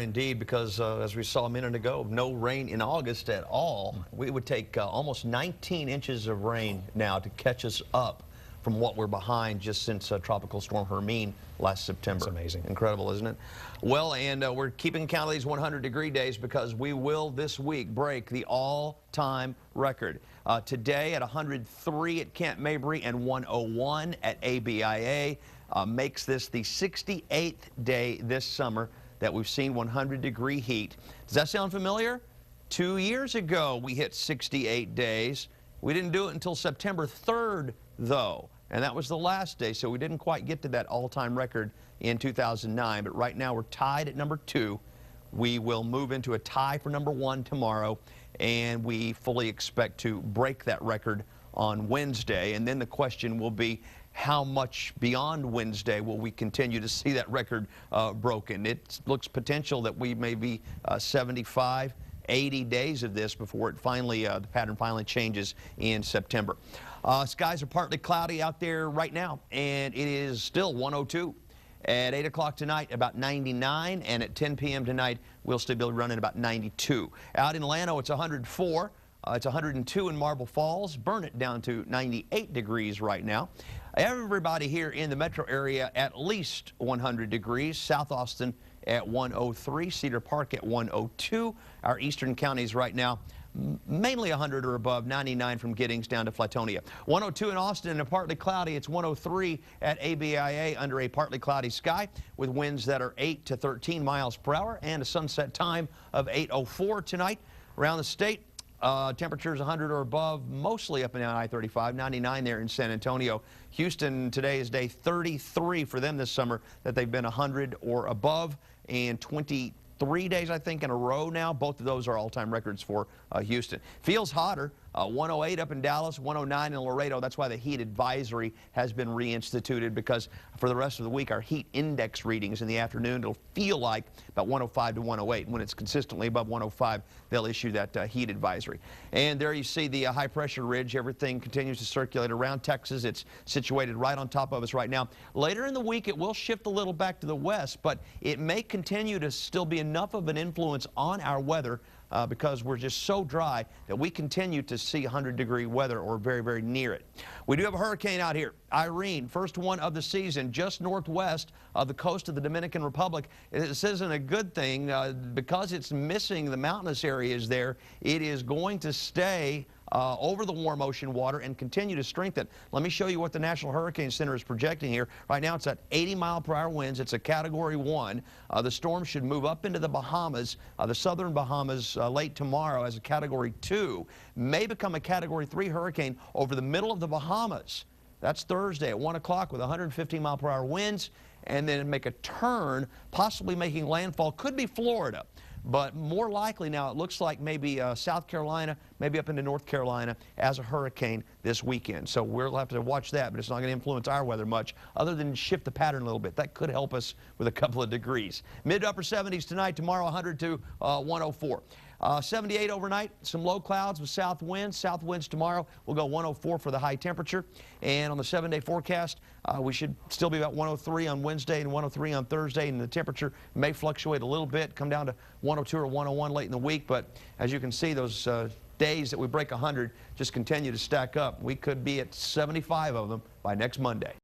Indeed, because as we saw a minute ago, no rain in August at all. We would take almost 19 inches of rain now to catch us up from what we're behind just since Tropical Storm Hermine last September. That's amazing. Incredible, isn't it? Well, and we're keeping count of these 100-degree days because we will this week break the all-time record. Today at 103 at Camp Mabry and 101 at ABIA makes this the 68th day this summer that we've seen 100-degree heat. Does that sound familiar? 2 years ago, we hit 68 days. We didn't do it until September 3rd, though, and that was the last day, so we didn't quite get to that all-time record in 2009. But right now, we're tied at number 2. We will move into a tie for number 1 tomorrow, and we fully expect to break that record on Wednesday. And then the question will be, how much beyond Wednesday will we continue to see that record broken? It looks potential that we may be 75, 80 days of this before it finally, the pattern finally changes in September. Skies are partly cloudy out there right now, and it is still 102. At 8 o'clock tonight, about 99, and at 10 p.m. tonight, we'll still be running about 92. Out in Llano, it's 104. It's 102 in Marble Falls. Burnet down to 98 degrees right now. Everybody here in the metro area at least 100 degrees. South Austin at 103. Cedar Park at 102. Our eastern counties right now mainly 100 or above. 99 from Giddings down to Flatonia. 102 in Austin and partly cloudy. It's 103 at ABIA under a partly cloudy sky with winds that are 8 to 13 miles per hour and a sunset time of 8:04 tonight. Around the state, temperatures 100 or above, mostly up and down I-35, 99 there in San Antonio. Houston, today is day 33 for them this summer that they've been 100 or above, and 23 days, I think, in a row now. Both of those are all-time records for Houston. Feels hotter. 108 up in Dallas, 109 in Laredo. That's why the heat advisory has been reinstituted, because for the rest of the week, our heat index readings in the afternoon, it'll feel like about 105 to 108. When it's consistently above 105, they'll issue that heat advisory. And there you see the high-pressure ridge. Everything continues to circulate around Texas. It's situated right on top of us right now. Later in the week, it will shift a little back to the west, but it may continue to still be enough of an influence on our weather because we're just so dry that we continue to see 100-degree weather or very, very near it. We do have a hurricane out here. Irene, first one of the season, just northwest of the coast of the Dominican Republic. This isn't a good thing because it's missing the mountainous areas there. It is going to stay over the warm ocean water and continue to strengthen. Let me show you what the National Hurricane Center is projecting here. Right now it's at 80-mile-per-hour winds. It's a Category 1. The storm should move up into the Bahamas, the southern Bahamas, late tomorrow as a Category 2. May become a Category 3 hurricane over the middle of the Bahamas. That's Thursday at 1 o'clock with 115-mile-per-hour winds, and then make a turn, possibly making landfall. Could be Florida. But more likely now, it looks like maybe South Carolina, maybe up into North Carolina as a hurricane this weekend. So we'll have to watch that, but it's not going to influence our weather much other than shift the pattern a little bit. That could help us with a couple of degrees. Mid to upper 70s tonight, tomorrow 100 to 104. 78 overnight, some low clouds with south winds. South winds tomorrow will go 104 for the high temperature. And on the 7-day forecast, we should still be about 103 on Wednesday and 103 on Thursday. And the temperature may fluctuate a little bit, come down to 102 or 101 late in the week. But as you can see, those days that we break 100 just continue to stack up. We could be at 75 of them by next Monday.